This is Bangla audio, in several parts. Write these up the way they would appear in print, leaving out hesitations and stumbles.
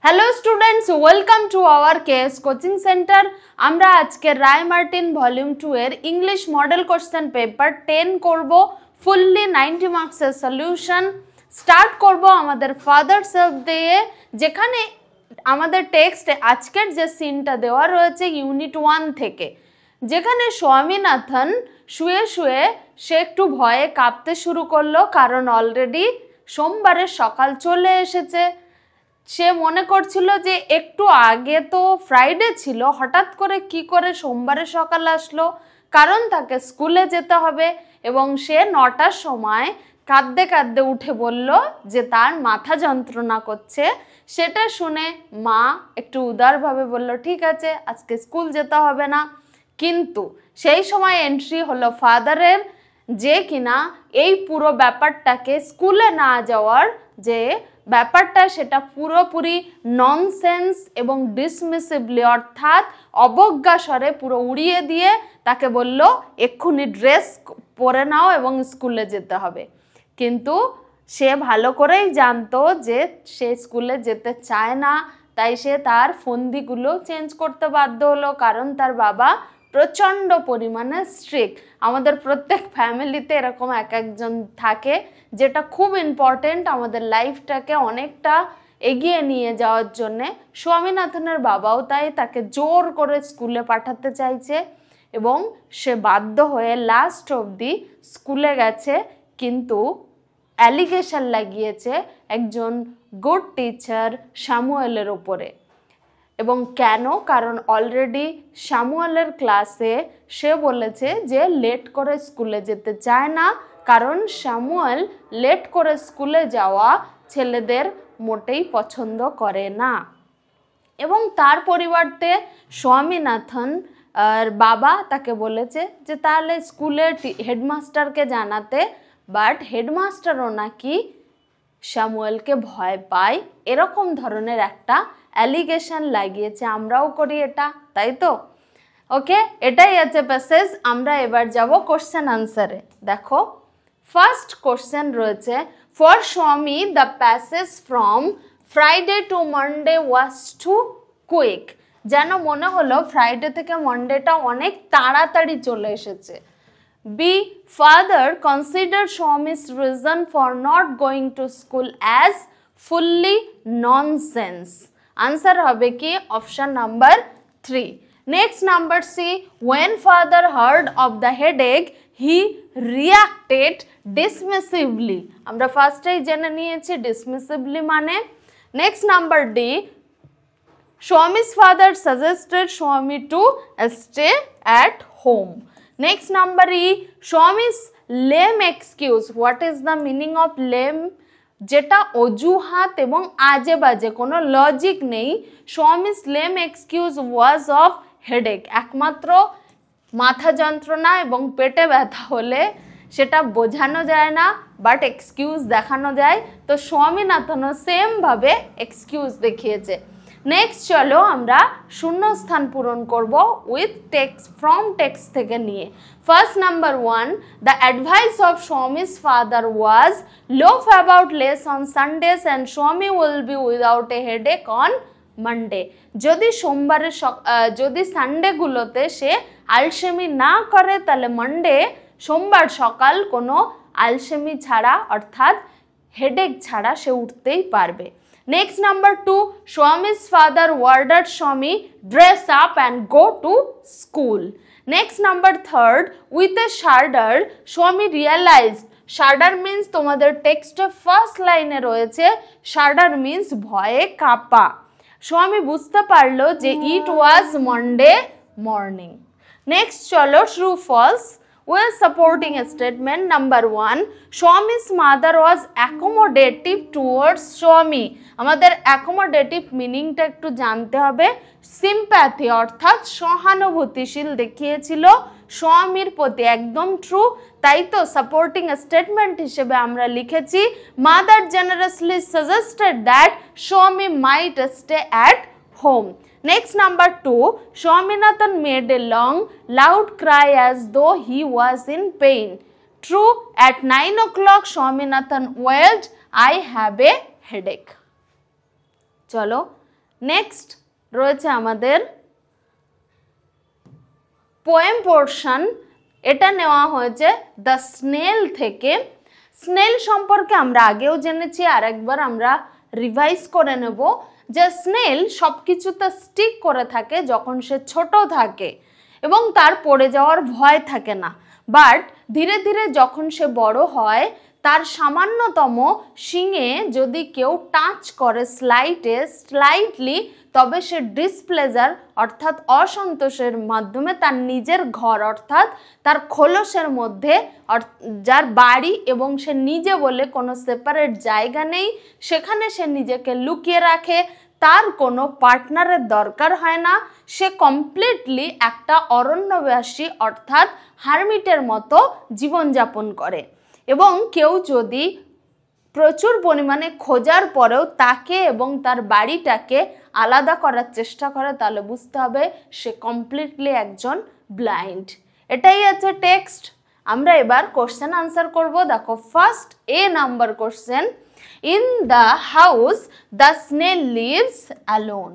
Hello students, welcome to our KS coaching centre. আমরা আজকে রায় মার্টিন ভলিউম 2 এর ইংলিশ মডেল কোশ্চেন পেপার 10 করব, ফুললি 90 মার্কসের সলিউশন। স্টার্ট করব আমাদের ফাদার্স অফ দিয়ে, যেখানে আমাদের টেক্সটে আজকের যে সিনটা দেওয়া রয়েছে ইউনিট 1 থেকে, যেখানে স্বামীনাথন শুয়ে শুয়ে সে একটু ভয়ে কাঁপতে শুরু করলো, কারণ অলরেডি সোমবারের সকাল চলে এসেছে। সে মনে করছিল যে একটু আগে তো ফ্রাইডে ছিল, হঠাৎ করে কি করে সোমবারের সকাল আসলো, কারণ তাকে স্কুলে যেতে হবে। এবং সে 9টার সময় কাঁদতে কাঁদতে উঠে বলল যে তার মাথা যন্ত্রণা করছে। সেটা শুনে মা একটু উদারভাবে বলল, ঠিক আছে আজকে স্কুল যেতে হবে না। কিন্তু সেই সময় এন্ট্রি হলো ফাদারের, যে কিনা এই পুরো ব্যাপারটাকে স্কুলে না যাওয়ার যে ব্যাপারটা সেটা পুরোপুরি ননসেন্স এবং ডিসমিসিভলি অর্থাৎ অবজ্ঞা স্বরে পুরো উড়িয়ে দিয়ে তাকে বলল এক্ষুনি ড্রেস পরে নাও এবং স্কুলে যেতে হবে। কিন্তু সে ভালো করেই জানতো যে সে স্কুলে যেতে চায় না, তাই সে তার ফন্দিগুলো চেঞ্জ করতে বাধ্য হলো, কারণ তার বাবা প্রচণ্ড পরিমাণে স্ট্রিক্ট। আমাদের প্রত্যেক ফ্যামিলিতে এরকম এক একজন থাকে, যেটা খুব ইম্পর্টেন্ট আমাদের লাইফটাকে অনেকটা এগিয়ে নিয়ে যাওয়ার জন্যে। স্বামীনাথনের বাবাও তাই তাকে জোর করে স্কুলে পাঠাতে চাইছে এবং সে বাধ্য হয়ে লাস্ট অবধি স্কুলে গেছে, কিন্তু অ্যালিগেশন লাগিয়েছে একজন গুড টিচার স্যামুয়েলের ওপরে। এবং কেন? কারণ অলরেডি স্যামুয়েলের ক্লাসে সে বলেছে যে লেট করে স্কুলে যেতে চায় না, কারণ স্যামুয়েল লেট করে স্কুলে যাওয়া ছেলেদের মোটেই পছন্দ করে না। এবং তার পরিবর্তে স্বামীনাথন আর বাবা তাকে বলেছে যে তাহলে স্কুলের হেডমাস্টারকে জানাতে, বাট হেডমাস্টারও নাকি স্যামুয়েলকে ভয় পায়, এরকম ধরনের একটা অ্যালিগেশন লাগিয়েছে। আমরাও করি এটা, তাই তো? ওকে, এটাই আছে প্যাসেজ। আমরা এবার যাব কোশ্চেন আনসারে। দেখো, ফার্স্ট কোশ্চেন রয়েছে, ফর স্বামী the passage from Friday to Monday was too quick. যেন মনে হলো ফ্রাইডে থেকে মানডেটা অনেক তাড়াতাড়ি চলে এসেছে। B, father consider Swami's reason for not going to school as fully nonsense. Answer হবে কি? Option number 3। Next number C, when father heard of the headache he reacted dismissively. আমরা ফার্স্টেই জেনে নিয়েছি dismissively মানে। Next number D, Swami's father suggested Swami to stay at home. Next number E, Swami's lame excuse. What is the meaning of lame? যেটা অজুহাত এবং আজে বাজে, কোনো লজিক নেই। Swami's lame excuse was of headache. একমাত্র মাথা যন্ত্রণা এবং পেটে ব্যথা হলে সেটা বোঝানো যায় না, বাট এক্সকিউজ দেখানো যায়। তো স্বামীনাথনও সেমভাবে এক্সকিউজ দেখিয়েছে। নেক্সট চলো আমরা শূন্যস্থান পূরণ করব উইথ টেক্সট, ফ্রম টেক্সট থেকে নিয়ে। First number 1, the advice of Swami's father was loaf about less on Sundays and Swami will be without a headache on Monday. যদি যদি সানডেগুলোতে সে আলসেমি না করে, তাহলে মানডে সোমবার সকাল কোনো আলসেমি ছাড়া অর্থাৎ হেডেক ছাড়া সে উঠতেই পারবে। Next number 2, Swami's father ordered Swami dress up and go to school. Next number 3rd, with a shudder Swami realized, shudder means তোমাদের টেক্সটে ফার্স্ট লাইনে রয়েছে, shudder means ভয়ে কাঁপা। স্বামী বুঝতে পারলো যে it was Monday morning. Next চলো true false with supporting a statement. Number 1, Swami's mother was accommodative towards Swami. আমাদের accommodative মিনিংটা একটু জানতে হবে। সিম্প্যাথি অর্থাৎ সহানুভূতিশীল দেখিয়েছিল স্বামীর প্রতি, একদম ট্রু। তাই তো সাপোর্টিং স্টেটমেন্ট হিসেবে আমরা লিখেছি, মাদার জেনারেসলি সাজেস্টেড দ্যাট স্বামী might stay at home. Next number 2, Swaminathan made a long, loud cry as though he was in pain. True, at 9 o'clock Swaminathan wailed, I have a headache. চলো নেক্সট রয়েছে আমাদের পোয়েম পোর্শন, এটা নেওয়া হয়েছে দ্য স্নেল থেকে। স্নেল সম্পর্কে আমরা আগেও জেনেছি, আর একবার আমরা রিভাইজ করে নেব যে স্নেল সব কিছুতে স্টিক করে থাকে যখন সে ছোট থাকে এবং তার পড়ে যাওয়ার ভয় থাকে না, বাট ধীরে ধীরে যখন সে বড় হয় তার সামান্যতম শিঙে যদি কেউ টাচ করে স্লাইটলি, তবে সে ডিসপ্লেজার অর্থাৎ অসন্তোষের মাধ্যমে তার নিজের ঘর অর্থাৎ তার খোলসের মধ্যে, যার বাড়ি এবং সে নিজে বলে কোনো সেপারেট জায়গা নেই, সেখানে সে নিজেকে লুকিয়ে রাখে, তার কোনো পার্টনারের দরকার হয় না, সে কমপ্লিটলি একটা অরণ্যবাসী অর্থাৎ হারমিটের মতো জীবনযাপন করে। এবং কেউ যদি প্রচুর পরিমাণে খোঁজার পরেও তাকে এবং তার বাড়িটাকে আলাদা করার চেষ্টা করে, তাহলে বুঝতে হবে সে কমপ্লিটলি একজন ব্লাইন্ড। এটাই আছে টেক্সট। আমরা এবার কোশ্চেন আনসার করব। দেখো, first a number question, in the house the snail lives alone.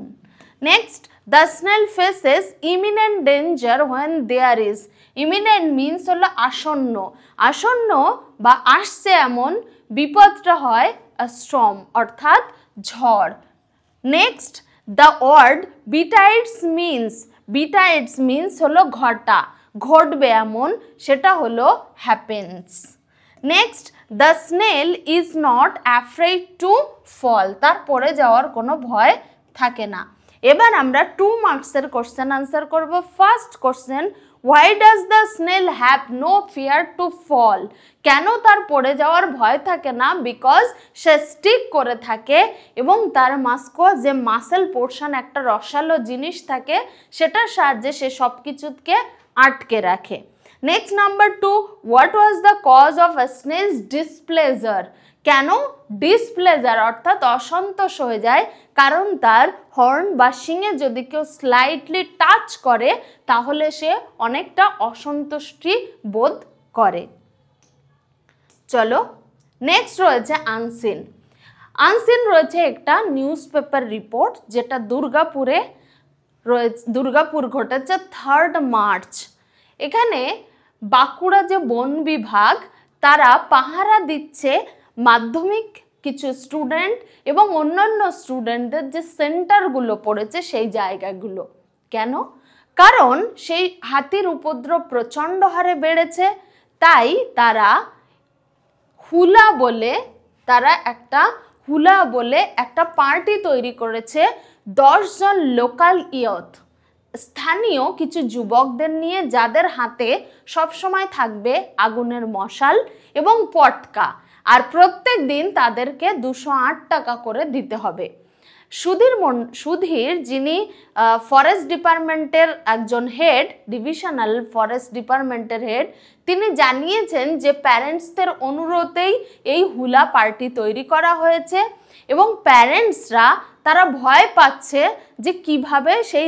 Next, the snail faces imminent danger when there is. Imminent means হলো আসন্ন, আসন্ন বা আসছে এমন বিপদটা হয় স্টর্ম অর্থাৎ ঝড়। Next, the word betides means হলো ঘটা, ঘটবে এমন, সেটা হলো happens. Next, the snail is not afraid to fall, তার পড়ে যাওয়ার কোনো ভয় থাকে না। এবার আমরা 2 মার্কসের কোশ্চেন আনসার করব। First question, why does the snail have no fear to fall? কেন তার পড়ে যাওয়ার ভয় থাকে না? বিকজ সে স্টিক করে থাকে এবং তার যে মাসেল পোর্শন একটা রসালো জিনিস থাকে সেটার সাহায্যে সে সব কিছুকে আটকে রাখে। Next number 2, what was the cause of a snail's displeasure? কেন ডিসপ্লেজার অর্থাৎ অসন্তোষ হয়ে যায়? কারণ তার হর্ন বা শিঙে যদি কেউ স্লাইটলি টাচ করে তাহলে সে অনেকটা অসন্তুষ্টি বোধ করে। চলো, নেক্সট রয়েছে আনসিন। আনসিন রয়েছে একটা নিউজ পেপার রিপোর্ট যেটা দুর্গাপুর ঘটেছে 3rd মার্চ। এখানে বাঁকুড়া যে বন বিভাগ তারা পাহারা দিচ্ছে মাধ্যমিক কিছু স্টুডেন্ট এবং অন্যান্য স্টুডেন্টদের যে সেন্টারগুলো পড়েছে সেই জায়গাগুলো। কেন? কারণ সেই হাতির উপদ্রব প্রচণ্ড হারে বেড়েছে, তাই তারা হুলা বলে একটা পার্টি তৈরি করেছে 10 জন লোকাল ইয়থ, স্থানীয় কিছু যুবকদের নিয়ে, যাদের হাতে সবসময় থাকবে আগুনের মশাল এবং পটকা, আর প্রত্যেক দিন তাদেরকে 208 টাকা করে দিতে হবে। সুধীর যিনি ফরেস্ট ডিপার্টমেন্টের একজন হেড, ডিভিশনাল ফরেস্ট ডিপার্টমেন্টের হেড, তিনি জানিয়েছেন যে প্যারেন্টসদের অনুরোধেই এই হুলা পার্টি তৈরি করা হয়েছে এবং প্যারেন্টসরা তারা ভয় পাচ্ছে যে কিভাবে সেই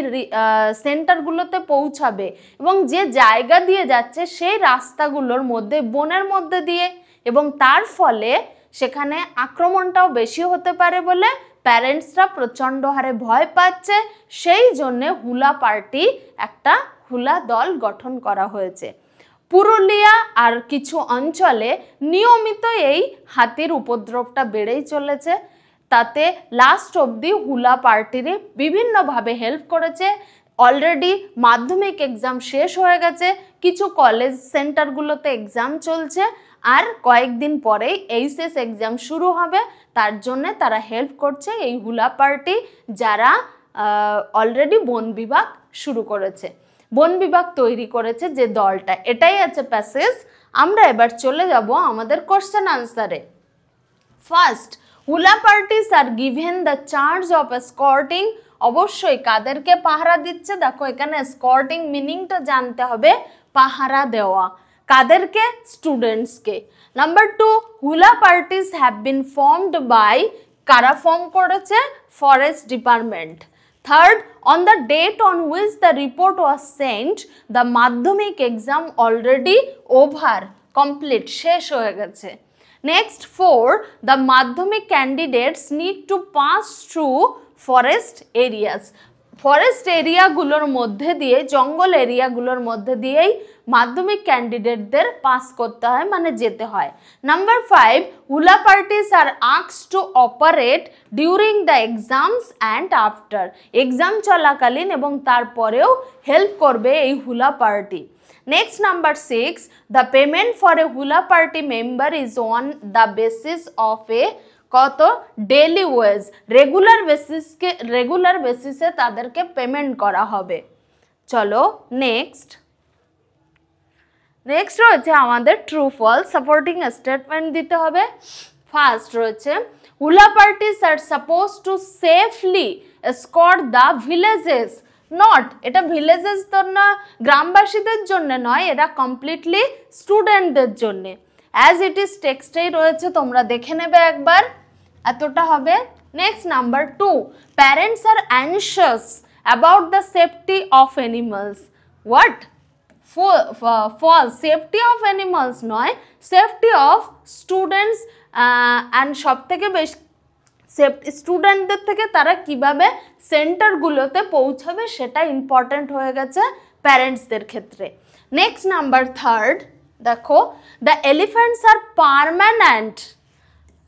সেন্টারগুলোতে পৌঁছাবে এবং যে জায়গা দিয়ে যাচ্ছে সেই রাস্তাগুলোর মধ্যে বনের মধ্যে দিয়ে, এবং তার ফলে সেখানে আক্রমণটাও বেশি হতে পারে বলে প্যারেন্টসরা প্রচণ্ড হারে ভয় পাচ্ছে। সেই জন্যে একটা হুলা দল গঠন করা হয়েছে। পুরুলিয়া আর কিছু অঞ্চলে নিয়মিত এই হাতির উপদ্রবটা বেড়েই চলেছে, তাতে লাস্ট অবধি হুলা পার্টিরই বিভিন্নভাবে হেল্প করেছে। অলরেডি মাধ্যমিক এক্সাম শেষ হয়ে গেছে, কিছু কলেজ সেন্টারগুলোতে এক্সাম চলছে, আর কয়েকদিন পরেই এইচএস এক্সাম শুরু হবে, তার জন্য তারা হেল্প করছে এই হুলা পার্টি, যারা অলরেডি বন বিভাগ শুরু করেছে, বন বিভাগ তৈরি করেছে যে দলটা। এটাই আছে প্যাসেজ। আমরা এবার চলে যাব আমাদের কোশ্চেন আনসারে। First, hula parties are given the charge of escorting. অবশ্যই কাদেরকে পাহারা দিচ্ছে? দেখো, এখানে এসকর্টিং মিনিংটা জানতে হবে, পাহারা দেওয়া। কাদেরকে? স্টুডেন্টসকে। Number 2, hula parties have been formed by, কারা ফর্ম করেছে? Forest department. Third, on the date on which the report was sent, the Madhyamik exam already over, complete, শেষ হয়ে গেছে। Next 4, the Madhyamik candidates need to pass through forest areas. Forest এরিয়াগুলোর মধ্যে দিয়ে, জঙ্গল এরিয়াগুলোর মধ্যে দিয়েই মাধ্যমিক ক্যান্ডিডেটদের পাস করতে হয়, মানে যেতে হয়। Number 5, hula parties are asked to operate during the exams and after. Exam চলাকালীন এবং তারপরেও হেল্প করবে এই hula party. Next number 6, the payment for a hula party member is on the basis of a কত ডেইলি ওয়েজ, রেগুলার বেসিসে তাদেরকে পেমেন্ট করা হবে। চলো নেক্সট রয়েছে আমাদের ট্রু ফলস সাপোর্টিং স্টেটমেন্ট দিতে হবে। ফার্স্ট রয়েছে hula parties are suppose to safely escort the villages. Not, এটা ভিলেজেস তো না, গ্রামবাসীদের জন্য নয়, এটা কমপ্লিটলি স্টুডেন্টদের জন্য। অ্যাজ ইট ইজ টেক্সটেই রয়েছে, তোমরা দেখে নেবে একবার, এতটা হবে। Next number 2, parents are anxious about the safety of animals. What? False, safety of animals নয়, সেফটি অফ স্টুডেন্টস অ্যান্ড সব থেকে বেশি স্টুডেন্টদের থেকে তারা কিভাবে সেন্টারগুলোতে পৌঁছাবে সেটা ইম্পর্ট্যান্ট হয়ে গেছে প্যারেন্টসদের ক্ষেত্রে। নেক্সট নাম্বার 3, দেখো the elephants are permanent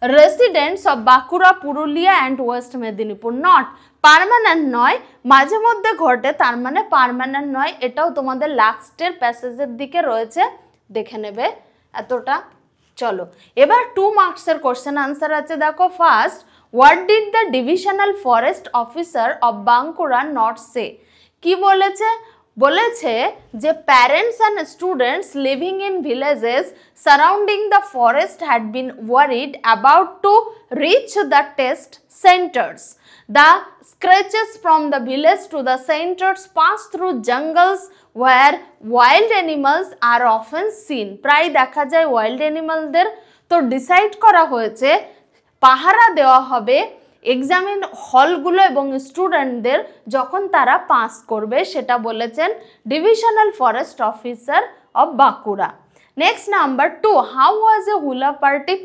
residents of Bankura, Purulia and West Medinipur. Not, permanent নয়, মাঝে মধ্যে ঘটে, তার মানে পার্মানেন্ট নয়। এটাও তোমাদের লাস্টের প্যাসেজের দিকে রয়েছে, দেখে নেবে এতটা। চলো এবার 2 মার্কসের কোশ্চেন আনসার আছে। দেখো first, what did the divisional forest officer of Bankura not say? কি বলেছে? বলেছে যে parents and students living in villages surrounding the forest had been worried about to reach the test centres. The stretches from the village to the centers pass through jungles where wild animals are often seen. প্রায় দেখা যায় ওয়াইল্ড অ্যানিমালদের। তো ডিসাইড করা হয়েছে পাহারা দেওয়া হবে এক্সামিন হলগুলো এবং স্টুডেন্টদের যখন তারা পাস করবে, সেটা বলেছেন divisional forest officer of Bankura. Next number 2, how was a hula party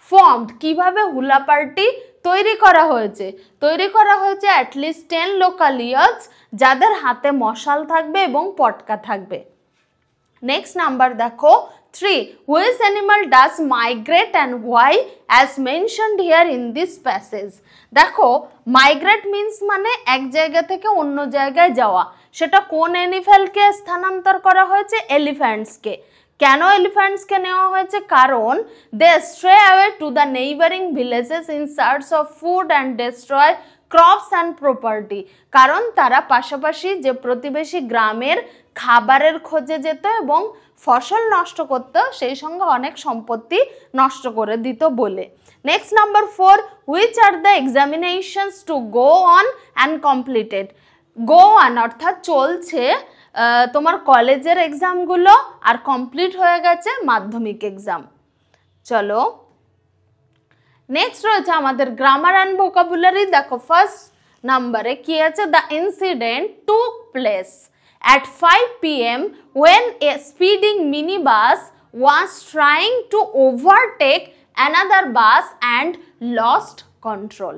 formed? কিভাবে হুলা পার্টি তৈরি করা হয়েছে? তৈরি করা হয়েছে অ্যাটলিস্ট 10 লোকাল ইয়র্স, যাদের হাতে মশাল থাকবে এবং পটকা থাকবে। নেক্সট নাম্বার দেখো 3, which animal does migrate and why as mentioned here in this passage. দেখো মাইগ্রেট মিন্স মানে এক জায়গা থেকে অন্য জায়গায় যাওয়া। সেটা কোন অ্যানিমালকে স্থানান্তর করা হয়েছে? এলিফ্যান্টসকে। কেন এলিফ্যান্টসকে নেওয়া হয়েছে? কারণ they stray away to the neighbouring villages in search of food and destroy crops and property. কারণ তারা পাশাপাশি যে প্রতিবেশী গ্রামের খাবারের খোঁজে যেত এবং ফসল নষ্ট করত, সেই সঙ্গে অনেক সম্পত্তি নষ্ট করে দিত বলে। Next number 4, which are the examinations to go on and completed. Go on অর্থাৎ চলছে তোমার কলেজের এক্সামগুলো, আর কমপ্লিট হয়ে গেছে মাধ্যমিক এক্সাম। চলো নেক্সট রয়েছে আমাদের গ্রামার অ্যান্ড ভোকাবুলারি। দেখো ফার্স্ট নাম্বারে কি আছে? The incident took place at 5 p.m. when a speeding minibus was trying to overtake another bus and lost control.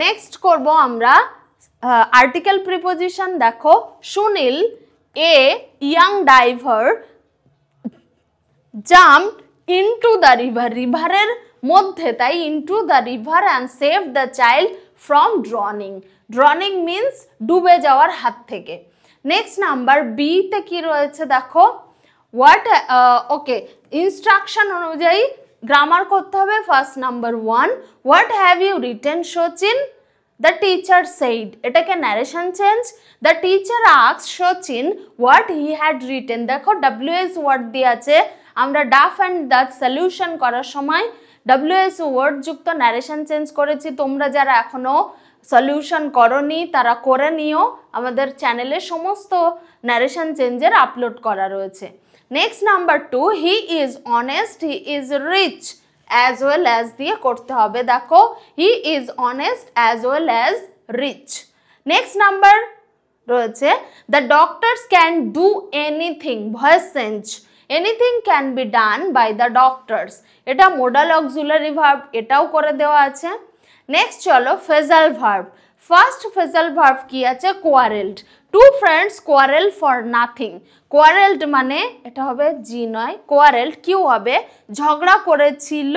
Next করব আমরা article preposition। দেখো Sunil a young diver jumped into the river, রিভারের মধ্যে, তাই into the river and saved the child from drowning. Drowning means ডুবে যাওয়ার হাত থেকে। নেক্সট নাম্বার বি তে কি রয়েছে দেখো, হোয়াট ওকে ইনস্ট্রাকশন অনুযায়ী গ্রামার করতে হবে। First number 1, what have you written Sachin? The teacher said. এটাকে narration change. The teacher asked Sachin what he had written. দেখো WS ওয়ার্ড দিয়ে আছে, আমরা ডাফ অ্যান্ড দ্য সলিউশন করার সময় WS ওয়ার্ড যুক্ত ন্যারেশন চেঞ্জ করেছি। তোমরা যারা এখনো সলিউশন করনি তারা করে নিও, আমাদের চ্যানেলে সমস্ত ন্যারেশন চেঞ্জের আপলোড করা রয়েছে। Next number 2, he is honest, he is rich as well as দিয়ে করতে হবে। দেখো he is honest as well as rich. Next number রয়েছে the doctors can do anything, voice change. Anything can be done by the doctors, এটা মোডাল অক্সিলারি ভার্ব, এটাও করে দেওয়া আছে। নেক্সট চলো phrasal verb. First phrasal verb কি আছে? Quarrelled. Two friends quarrel for nothing. Quarrelled মানে এটা হবে জি নয়, কোয়ারেলড কিউ হবে ঝগড়া করেছিল,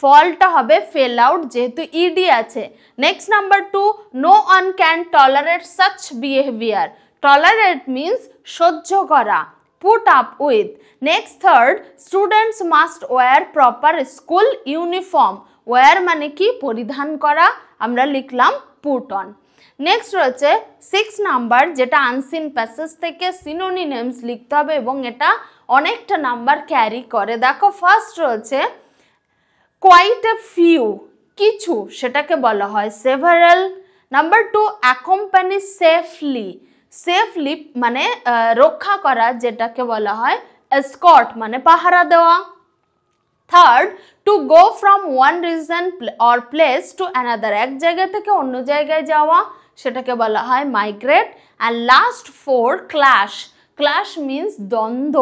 ফলটা হবে ফেল আউট যেহেতু ইডি আছে। Next number 2, no one can tolerate such behaviour. Tolerate means সহ্য করা, put up with. Next third, students must wear proper school uniform. Wear মানে কি? পরিধান করা, আমরা লিখলাম পুট অন। নেক্সট রয়েছে 6 নাম্বার, যেটা আনসিন প্যাসেজ থেকে সিনোনিমস লিখতে হবে এবং এটা অনেকটা নাম্বার ক্যারি করে। দেখো ফার্স্ট রয়েছে কোয়াইট এ ফিউ, কিছু, সেটাকে বলা হয় several. Number 2, accompany safely. Safely মানে রক্ষা করা, যেটাকে বলা হয় এসকর্ট মানে পাহারা দেওয়া। Third, to go from one reason or place to another, এক জায়গা থেকে অন্য জায়গায় যাওয়া, সেটাকে বলা হয় migrate. And last 4, clash. Clash means দ্বন্দ্ব,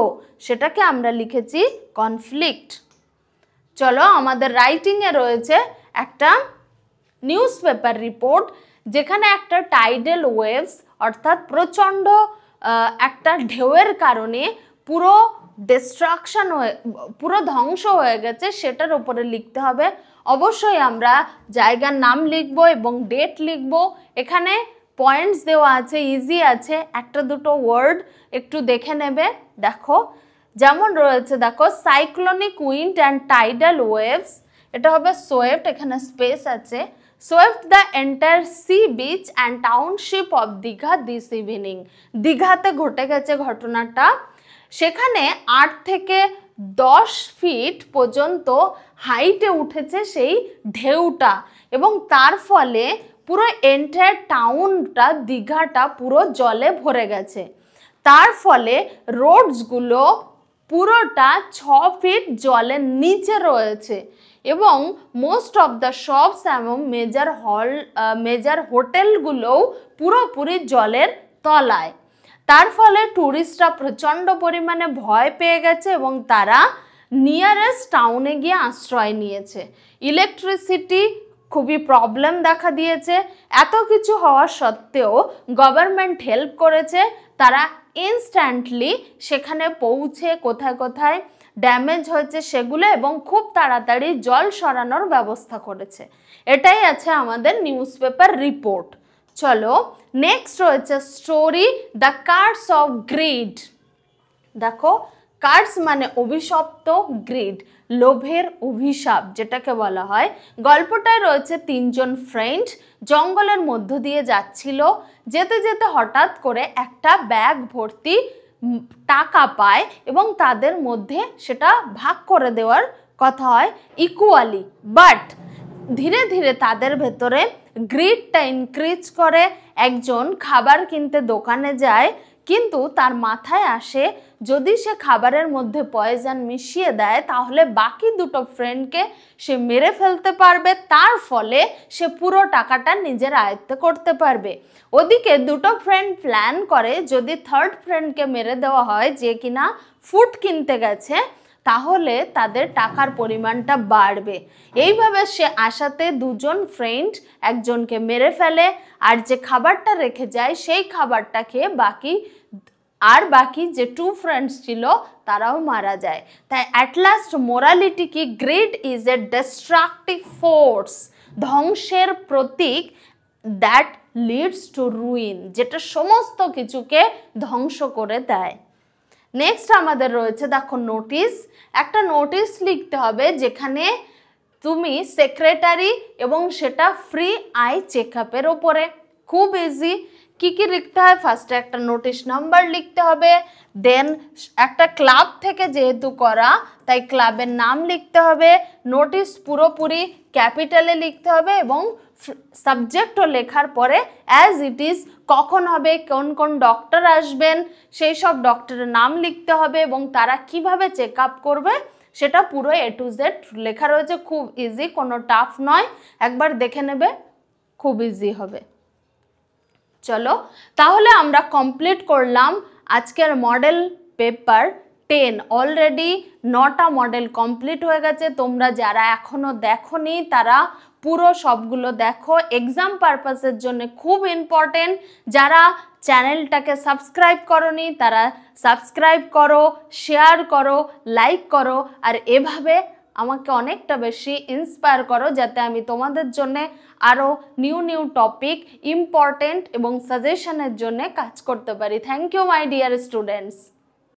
সেটাকে আমরা লিখেছি কনফ্লিক্ট। চলো আমাদের রাইটিংয়ে রয়েছে একটা নিউজ পেপার রিপোর্ট, যেখানে একটা টাইডাল ওয়েভস অর্থাৎ প্রচণ্ড একটা ঢেউয়ের কারণে পুরো ডিস্ট্রাকশন পুরো ধ্বংস হয়ে গেছে, সেটার উপরে লিখতে হবে। অবশ্যই আমরা জায়গার নাম লিখব এবং ডেট লিখব। এখানে পয়েন্টস দেওয়া আছে, ইজি আছে, একটা দুটো ওয়ার্ড একটু দেখে নেবে। দেখো যেমন রয়েছে, দেখো cyclonic wind and tidal waves, এটা হবে সোয়েফট, এখানে স্পেস আছে। Swept the entire sea beach and township of Digha this evening. দীঘাতে ঘটে গেছে ঘটনাটা, সেখানে 8 থেকে 10 ফিট পর্যন্ত হাইটে উঠেছে সেই ঢেউটা এবং তার ফলে পুরো এন্টায়ার টাউনটা, দীঘাটা পুরো জলে ভরে গেছে। তার ফলে রোডসগুলো পুরোটা 6 ফিট জলের নিচে রয়েছে এবং মোস্ট অফ দ্য শপস এবং মেজর হোটেলগুলোও পুরোপুরি জলের তলায়। তার ফলে ট্যুরিস্টরা প্রচণ্ড পরিমাণে ভয় পেয়ে গেছে এবং তারা নিয়ারেস্ট টাউনে গিয়ে আশ্রয় নিয়েছে। ইলেকট্রিসিটি খুবই প্রবলেম দেখা দিয়েছে। এত কিছু হওয়া সত্ত্বেও গভর্নমেন্ট হেল্প করেছে, তারা ইনস্ট্যান্টলি সেখানে পৌঁছে কোথায় কোথায় ড্যামেজ হয়েছে সেগুলো এবং খুব তাড়াতাড়ি জল সরানোর ব্যবস্থা করেছে। এটাই আছে আমাদের নিউজ পেপার রিপোর্ট। চলো নেক্সট রয়েছে story the curse of greed. দেখো কার্স মানে অভিশপ্ত, গ্রিড লোভের অভিশাপ যেটাকে বলা হয়। গল্পটায় রয়েছে 3 জন ফ্রেন্ড জঙ্গলের মধ্য দিয়ে যাচ্ছিল, যেতে যেতে হঠাৎ করে একটা ব্যাগ ভর্তি টাকা পায় এবং তাদের মধ্যে সেটা ভাগ করে দেওয়ার কথা হয় ইকুয়ালি। বাট ধীরে ধীরে তাদের ভেতরে গ্রিডটা ইনক্রিজ করে। একজন খাবার কিনতে দোকানে যায়, কিন্তু তার মাথায় আসে যদি সে খাবারের মধ্যে পয়জন মিশিয়ে দেয় তাহলে বাকি দুটো ফ্রেন্ডকে সে মেরে ফেলতে পারবে, তার ফলে সে পুরো টাকাটা নিজের আয়ত্তে করতে পারবে। ওদিকে দুটো ফ্রেন্ড প্ল্যান করে যদি থার্ড ফ্রেন্ডকে মেরে দেওয়া হয় যে কিনা ফুড কিনতে গেছে, তাহলে তাদের টাকার পরিমাণটা বাড়বে। এইভাবে সে আশাতে দুজন ফ্রেন্ড একজনকে মেরে ফেলে, আর যে খাবারটা রেখে যায় সেই খাবারটা খেয়ে বাকি যে 2 ফ্রেন্ডস ছিল তারাও মারা যায়। তাই অ্যাট লাস্ট মোরালিটি কি, grid is a destructive force, ধ্বংসের প্রতীক, দ্যাট লিডস টু রুইন, যেটা সমস্ত কিছুকে ধ্বংস করে দেয়। নেক্সট আমাদের রয়েছে দেখো নোটিশ। একটা নোটিশ লিখতে হবে যেখানে তুমি সেক্রেটারি এবং সেটা ফ্রি আই চেকআপের ওপরে। খুব ইজি। কি কি লিখতে হয়? ফার্স্টে একটা নোটিশ নাম্বার লিখতে হবে, দেন একটা ক্লাব থেকে যেহেতু করা তাই ক্লাবের নাম লিখতে হবে, নোটিশ পুরোপুরি ক্যাপিটালে লিখতে হবে এবং সাবজেক্টও লেখার পরে অ্যাজ ইট ইজ কখন হবে, কোন কোন ডক্টর আসবেন সেই সব ডক্টরের নাম লিখতে হবে এবং তারা কিভাবে চেক আপ করবে সেটা পুরো A to Z লেখা রয়েছে। খুব ইজি, কোনো টাফ নয়, একবার দেখে নেবে, খুব ইজি হবে। চলো তাহলে আমরা কমপ্লিট করলাম আজকের মডেল পেপার 10। অলরেডি 9টা মডেল কমপ্লিট হয়ে গেছে। তোমরা যারা এখনো দেখোনি তারা পুরো সবগুলো দেখো, এক্সাম পারপাসের জন্য খুব ইম্পর্টেন্ট। যারা চ্যানেলটাকে সাবস্ক্রাইব করনি তারা সাবস্ক্রাইব করো, শেয়ার করো, লাইক করো, আর এভাবে আমাকে অনেকটা বেশি ইন্সপায়ার করো যাতে আমি তোমাদের জন্য আরও নিউ নিউ টপিক, ইম্পর্টেন্ট এবং সাজেশনের জন্য কাজ করতে পারি। Thank you my dear students.